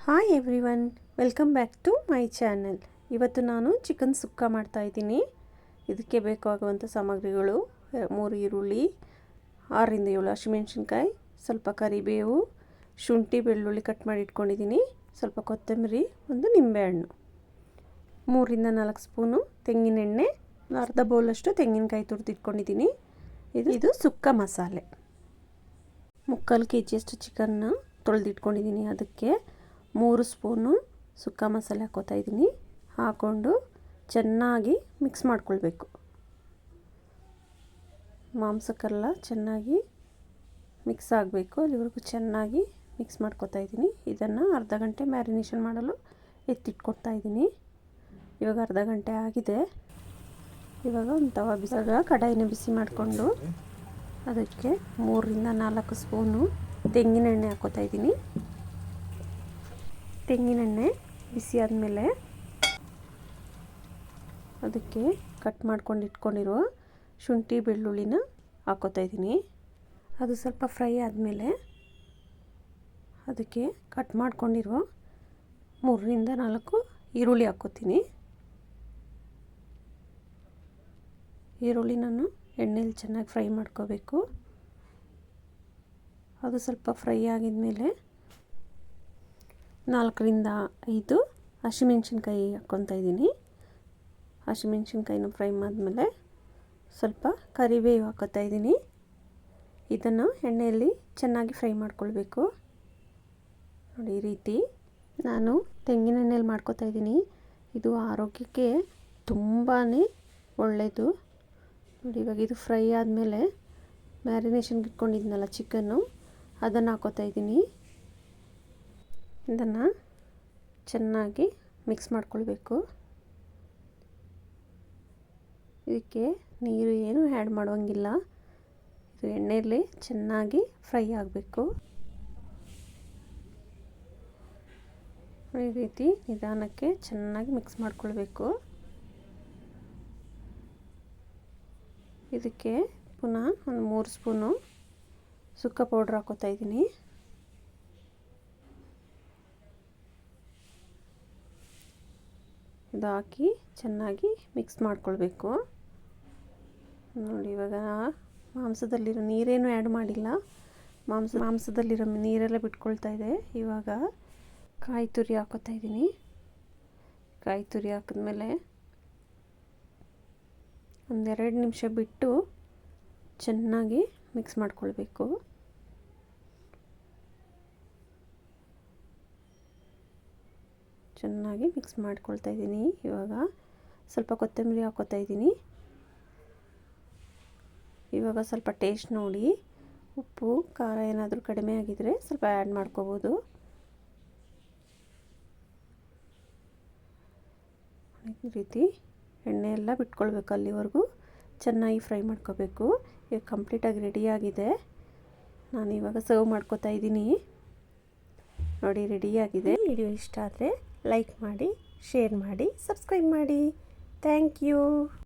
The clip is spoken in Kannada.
Hi everyone, welcome back to my channel. ಇವತ್ತು ನಾನು ಚಿಕನ್ ಸುಕ್ಕ ಮಾಡ್ತಾಯಿದ್ದೀನಿ. ಇದಕ್ಕೆ ಬೇಕಾಗುವಂಥ ಸಾಮಗ್ರಿಗಳು 3 ಈರುಳ್ಳಿ, 6 ರಿಂದ 7 ಹಸಿಮೆಣಸಿನ್ಕಾಯಿ, ಸ್ವಲ್ಪ ಕರಿಬೇವು, ಶುಂಠಿ ಬೆಳ್ಳುಳ್ಳಿ ಕಟ್ ಮಾಡಿ ಇಟ್ಕೊಂಡಿದ್ದೀನಿ, ಸ್ವಲ್ಪ ಕೊತ್ತಂಬರಿ, ಒಂದು ನಿಂಬೆಹಣ್ಣು, 3 ರಿಂದ 4 ಸ್ಪೂನು ತೆಂಗಿನೆಣ್ಣೆ, ಅರ್ಧ ಬೌಲಷ್ಟು ತೆಂಗಿನಕಾಯಿ ತುರಿದಿಟ್ಕೊಂಡಿದ್ದೀನಿ. ಇದು ಸುಕ್ಕ ಮಸಾಲೆ. 3/4 kg ಚಿಕನ್ನ ತೊಳೆದಿಟ್ಕೊಂಡಿದ್ದೀನಿ. ಅದಕ್ಕೆ 3 ಸ್ಪೂನು ಸುಕ್ಕ ಮಸಾಲೆ ಹಾಕೋತಾ ಇದ್ದೀನಿ. ಹಾಕ್ಕೊಂಡು ಚೆನ್ನಾಗಿ ಮಿಕ್ಸ್ ಮಾಡ್ಕೊಳ್ಬೇಕು. ಮಾಂಸಕ್ಕೆಲ್ಲ ಚೆನ್ನಾಗಿ ಮಿಕ್ಸ್ ಆಗಬೇಕು. ಅಲ್ಲಿವರೆಗೂ ಚೆನ್ನಾಗಿ ಮಿಕ್ಸ್ ಮಾಡ್ಕೊತಾ ಇದ್ದೀನಿ. ಇದನ್ನು ಅರ್ಧ ಗಂಟೆ ಮ್ಯಾರಿನೇಷನ್ ಮಾಡಲು ಎತ್ತಿಟ್ಕೊಡ್ತಾ ಇದ್ದೀನಿ. ಇವಾಗ ಅರ್ಧ ಗಂಟೆ ಆಗಿದೆ. ಇವಾಗ ಒಂದು ತವಾ ಬಿಸಿಯಾಗ ಕಡಾಯಿನ ಬಿಸಿ ಮಾಡಿಕೊಂಡು ಅದಕ್ಕೆ 3 ರಿಂದ 4 ಸ್ಪೂನು ತೆಂಗಿನೆಣ್ಣೆ ಹಾಕೋತಾ ಇದ್ದೀನಿ. ತೆಂಗಿನೆಣ್ಣೆ ಬಿಸಿ ಆದಮೇಲೆ ಅದಕ್ಕೆ ಕಟ್ ಮಾಡ್ಕೊಂಡು ಇಟ್ಕೊಂಡಿರುವ ಶುಂಠಿ ಬೆಳ್ಳುಳ್ಳಿನ ಹಾಕೋತಾ ಇದ್ದೀನಿ. ಅದು ಸ್ವಲ್ಪ ಫ್ರೈ ಆದಮೇಲೆ ಅದಕ್ಕೆ ಕಟ್ ಮಾಡ್ಕೊಂಡಿರುವ 3 ರಿಂದ 4 ಈರುಳ್ಳಿ ಹಾಕೋತೀನಿ. ಈರುಳ್ಳಿ ನಾನು ಎಣ್ಣೆಲಿ ಚೆನ್ನಾಗಿ ಫ್ರೈ ಮಾಡ್ಕೋಬೇಕು. ಅದು ಸ್ವಲ್ಪ ಫ್ರೈ ಆಗಿದ ಮೇಲೆ 4 ರಿಂದ 5 ಹಸಿಮೆಣಸಿನ್ಕಾಯಿ ಹಾಕ್ಕೊತಾ ಇದ್ದೀನಿ. ಹಸಿಮೆಣಸಿನ್ಕಾಯಿನ ಫ್ರೈ ಮಾಡಿದ್ಮೇಲೆ ಸ್ವಲ್ಪ ಕರಿಬೇವು ಹಾಕೋತಾ ಇದ್ದೀನಿ. ಇದನ್ನು ಎಣ್ಣೆಯಲ್ಲಿ ಚೆನ್ನಾಗಿ ಫ್ರೈ ಮಾಡ್ಕೊಳ್ಬೇಕು. ನೋಡಿ, ಈ ರೀತಿ ನಾನು ತೆಂಗಿನೆಣ್ಣೆಯಲ್ಲಿ ಮಾಡ್ಕೋತಾ ಇದ್ದೀನಿ. ಇದು ಆರೋಗ್ಯಕ್ಕೆ ತುಂಬಾ ಒಳ್ಳೆಯದು. ನೋಡಿ, ಇವಾಗ ಇದು ಫ್ರೈ ಆದಮೇಲೆ ಮ್ಯಾರಿನೇಷನ್ಗೆ ಇಟ್ಕೊಂಡಿದ್ನಲ್ಲ ಚಿಕನ್ನು, ಅದನ್ನು ಹಾಕೋತಾ ಇದ್ದೀನಿ. ಇದನ್ನು ಚೆನ್ನಾಗಿ ಮಿಕ್ಸ್ ಮಾಡ್ಕೊಳ್ಬೇಕು. ಇದಕ್ಕೆ ನೀರು ಏನು ಆ್ಯಡ್ ಮಾಡೋಂಗಿಲ್ಲ. ಇದು ಎಣ್ಣೆಯಲ್ಲಿ ಚೆನ್ನಾಗಿ ಫ್ರೈ ಆಗಬೇಕು. ಈ ರೀತಿ ನಿಧಾನಕ್ಕೆ ಚೆನ್ನಾಗಿ ಮಿಕ್ಸ್ ಮಾಡ್ಕೊಳ್ಬೇಕು. ಇದಕ್ಕೆ ಪುನಃ ಒಂದು 3 ಸ್ಪೂನು ಸುಕ್ಕ ಪೌಡ್ರ್ ಹಾಕೋತಾ ಇದ್ದೀನಿ. ಇದು ಹಾಕಿ ಚೆನ್ನಾಗಿ ಮಿಕ್ಸ್ ಮಾಡ್ಕೊಳ್ಬೇಕು. ನೋಡಿ, ಇವಾಗ ಮಾಂಸದಲ್ಲಿರೋ ನೀರೇನು ಆ್ಯಡ್ ಮಾಡಿಲ್ಲ. ಮಾಂಸದಲ್ಲಿರೋ ನೀರೆಲ್ಲ ಬಿಟ್ಕೊಳ್ತಾ ಇದೆ. ಇವಾಗ ಕಾಯಿ ತುರಿ ಹಾಕೋತಾ ಇದ್ದೀನಿ. ಕಾಯಿ ತುರಿ ಹಾಕಿದ್ಮೇಲೆ 1-2 ನಿಮಿಷ ಬಿಟ್ಟು ಚೆನ್ನಾಗಿ ಮಿಕ್ಸ್ ಮಾಡ್ಕೊಳ್ಬೇಕು. ಚೆನ್ನಾಗಿ ಮಿಕ್ಸ್ ಮಾಡ್ಕೊಳ್ತಾ ಇದ್ದೀನಿ. ಇವಾಗ ಸ್ವಲ್ಪ ಕೊತ್ತಂಬರಿ ಹಾಕೋತಾ ಇದ್ದೀನಿ. ಇವಾಗ ಸ್ವಲ್ಪ ಟೇಸ್ಟ್ ನೋಡಿ, ಉಪ್ಪು ಖಾರ ಏನಾದರೂ ಕಡಿಮೆ ಆಗಿದ್ದರೆ ಸ್ವಲ್ಪ ಆ್ಯಡ್ ಮಾಡ್ಕೋಬೋದು. ಈ ರೀತಿ ಎಣ್ಣೆ ಎಲ್ಲ ಬಿಟ್ಕೊಳ್ಬೇಕು. ಅಲ್ಲಿವರೆಗೂ ಚೆನ್ನಾಗಿ ಫ್ರೈ ಮಾಡ್ಕೋಬೇಕು. ಈಗ ಕಂಪ್ಲೀಟಾಗಿ ರೆಡಿಯಾಗಿದೆ. ನಾನು ಇವಾಗ ಸರ್ವ್ ಮಾಡ್ಕೋತಾ ಇದ್ದೀನಿ. ನೋಡಿ, ರೆಡಿಯಾಗಿದೆ. ವಿಡಿಯೋ ಇಷ್ಟ ಆದರೆ ಲೈಕ್ ಮಾಡಿ, ಶೇರ್ ಮಾಡಿ, ಸಬ್ಸ್ಕ್ರೈಬ್ ಮಾಡಿ. Thank you.